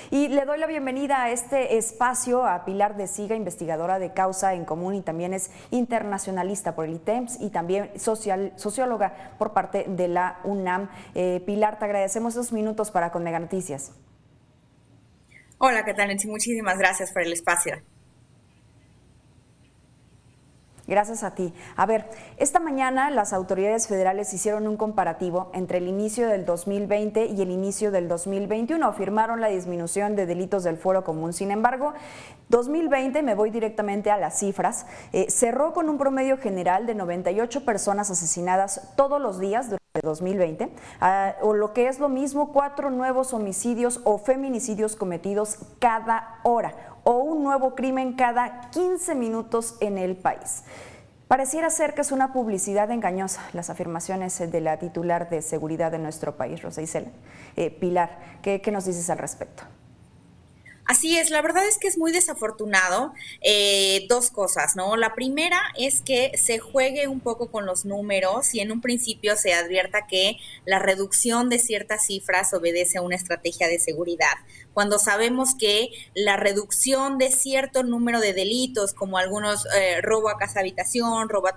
Y le doy la bienvenida a este espacio a Pilar de Siga, investigadora de Causa en Común y también es internacionalista por el ITEMS y también socióloga por parte de la UNAM. Pilar, te agradecemos estos minutos para Con Mega Noticias. Hola, ¿qué tal, Nancy? Muchísimas gracias por el espacio. Gracias a ti. A ver, esta mañana las autoridades federales hicieron un comparativo entre el inicio del 2020 y el inicio del 2021. Afirmaron la disminución de delitos del fuero común. Sin embargo, 2020, me voy directamente a las cifras, cerró con un promedio general de 98 personas asesinadas todos los días durante 2020, o lo que es lo mismo, 4 nuevos homicidios o feminicidios cometidos cada hora, o un nuevo crimen cada 15 minutos en el país. Pareciera ser que es una publicidad engañosa las afirmaciones de la titular de seguridad de nuestro país, Rosa Isela. Pilar, ¿qué nos dices al respecto? Así es, la verdad es que es muy desafortunado. Dos cosas, ¿no? La primera es que se juegue un poco con los números y en un principio se advierta que la reducción de ciertas cifras obedece a una estrategia de seguridad. Cuando sabemos que la reducción de cierto número de delitos, como algunos robo a casa habitación, robo a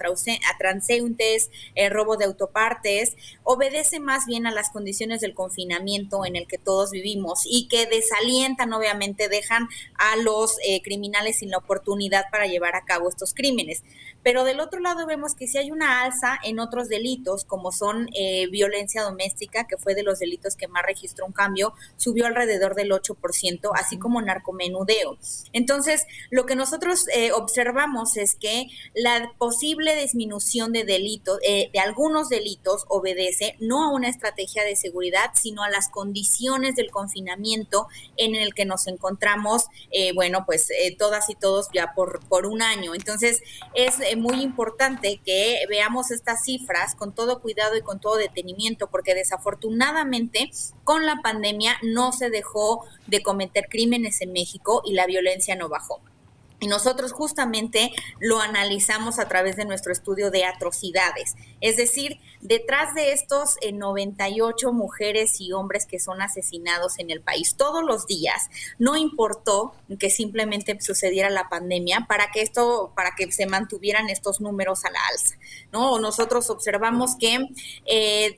transeúntes, robo de autopartes, obedece más bien a las condiciones del confinamiento en el que todos vivimos y que desalientan obviamente dejan a los criminales sin la oportunidad para llevar a cabo estos crímenes. Pero del otro lado vemos que sí hay una alza en otros delitos, como son violencia doméstica, que fue de los delitos que más registró un cambio, subió alrededor del 8%, así como narcomenudeo. Entonces, lo que nosotros observamos es que la posible disminución de delitos, de algunos delitos, obedece no a una estrategia de seguridad, sino a las condiciones del confinamiento en el que nos encontramos, todas y todos ya por un año. Entonces, es muy importante que veamos estas cifras con todo cuidado y con todo detenimiento, porque desafortunadamente con la pandemia no se dejó de cometer crímenes en México y la violencia no bajó. Y nosotros justamente lo analizamos a través de nuestro estudio de atrocidades. Es decir, detrás de estos 98 mujeres y hombres que son asesinados en el país todos los días, no importó que simplemente sucediera la pandemia para que se mantuvieran estos números a la alza, ¿no? Nosotros observamos que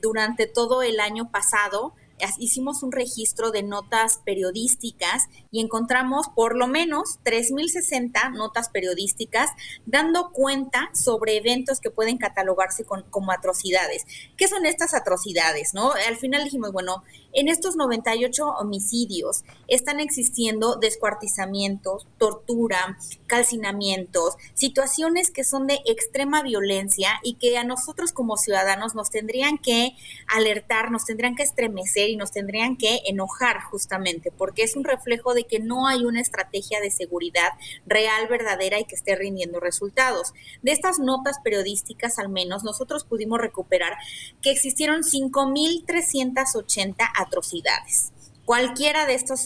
durante todo el año pasado, hicimos un registro de notas periodísticas y encontramos por lo menos 3,060 notas periodísticas dando cuenta sobre eventos que pueden catalogarse como atrocidades. ¿Qué son estas atrocidades, no? Al final dijimos, bueno, en estos 98 homicidios están existiendo descuartizamientos, tortura, calcinamientos, situaciones que son de extrema violencia y que a nosotros como ciudadanos nos tendrían que alertar, nos tendrían que estremecer y nos tendrían que enojar justamente, porque es un reflejo de que no hay una estrategia de seguridad real, verdadera y que esté rindiendo resultados. De estas notas periodísticas, al menos, nosotros pudimos recuperar que existieron 5,380 atrocidades. Cualquiera de estos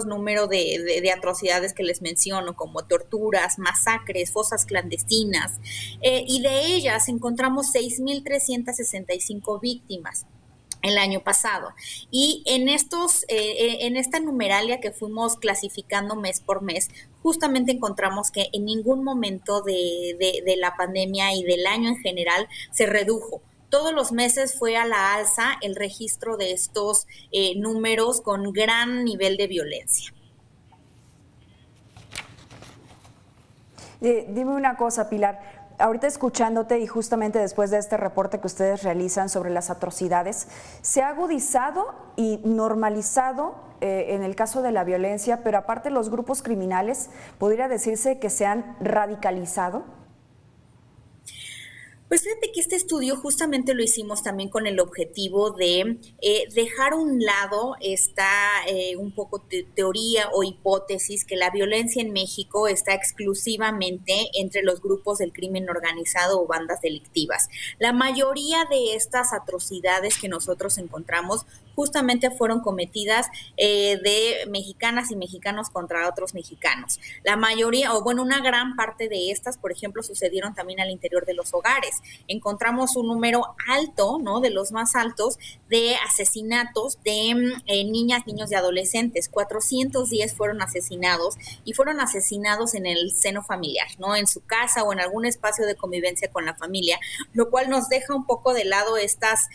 números de atrocidades que les menciono, como torturas, masacres, fosas clandestinas, y de ellas encontramos 6,365 víctimas el año pasado. Y en esta numeralia que fuimos clasificando mes por mes, justamente encontramos que en ningún momento de la pandemia y del año en general se redujo. Todos los meses fue a la alza el registro de estos números con gran nivel de violencia. Dime una cosa, Pilar. Ahorita escuchándote y justamente después de este reporte que ustedes realizan sobre las atrocidades, ¿se ha agudizado y normalizado en el caso de la violencia, pero aparte los grupos criminales, podría decirse que se han radicalizado? Pues fíjate que este estudio justamente lo hicimos también con el objetivo de dejar a un lado esta un poco teoría o hipótesis que la violencia en México está exclusivamente entre los grupos del crimen organizado o bandas delictivas. La mayoría de estas atrocidades que nosotros encontramos justamente fueron cometidas de mexicanas y mexicanos contra otros mexicanos. La mayoría, o bueno, una gran parte de estas, por ejemplo, sucedieron también al interior de los hogares. Encontramos un número alto, ¿no?, de los más altos, de asesinatos de niñas, niños y adolescentes. 410 fueron asesinados y fueron asesinados en el seno familiar, ¿no?, en su casa o en algún espacio de convivencia con la familia, lo cual nos deja un poco de lado estas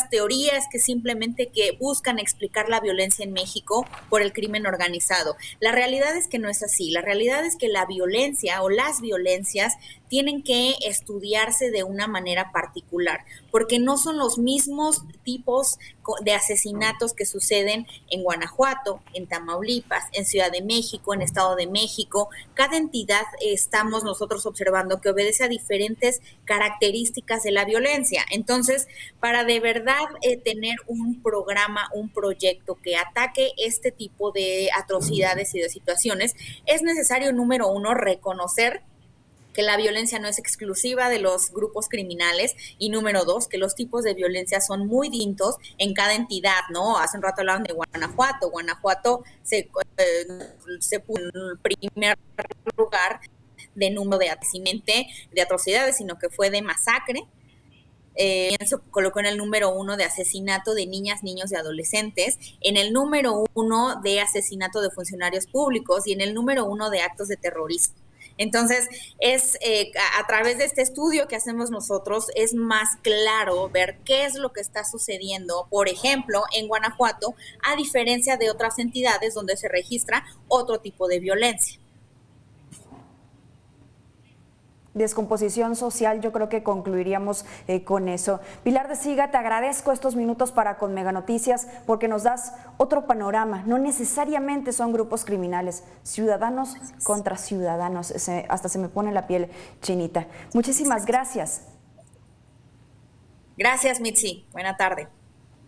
teorías que simplemente que buscan explicar la violencia en México por el crimen organizado. La realidad es que no es así. La realidad es que la violencia o las violencias tienen que estudiarse de una manera particular, porque no son los mismos tipos de asesinatos que suceden en Guanajuato, en Tamaulipas, en Ciudad de México, en Estado de México. Cada entidad estamos nosotros observando que obedece a diferentes características de la violencia. Entonces, para de verdad tener un programa, un proyecto que ataque este tipo de atrocidades y de situaciones, es necesario, número uno, reconocer que la violencia no es exclusiva de los grupos criminales, y número dos, que los tipos de violencia son muy distintos en cada entidad, ¿no? Hace un rato hablaban de Guanajuato. Guanajuato se puso en el primer lugar de número de atrocidades, sino que fue de masacre. Se colocó en el número 1 de asesinato de niñas, niños y adolescentes, en el número 1 de asesinato de funcionarios públicos y en el número 1 de actos de terrorismo. Entonces, a través de este estudio que hacemos nosotros, es más claro ver qué es lo que está sucediendo, por ejemplo, en Guanajuato, a diferencia de otras entidades donde se registra otro tipo de violencia. Descomposición social, yo creo que concluiríamos con eso. Pilar de Siga, te agradezco estos minutos para con Mega Noticias porque nos das otro panorama. No necesariamente son grupos criminales, ciudadanos contra ciudadanos. Hasta se me pone la piel chinita. Muchísimas gracias. Gracias, Mitzi. Buena tarde.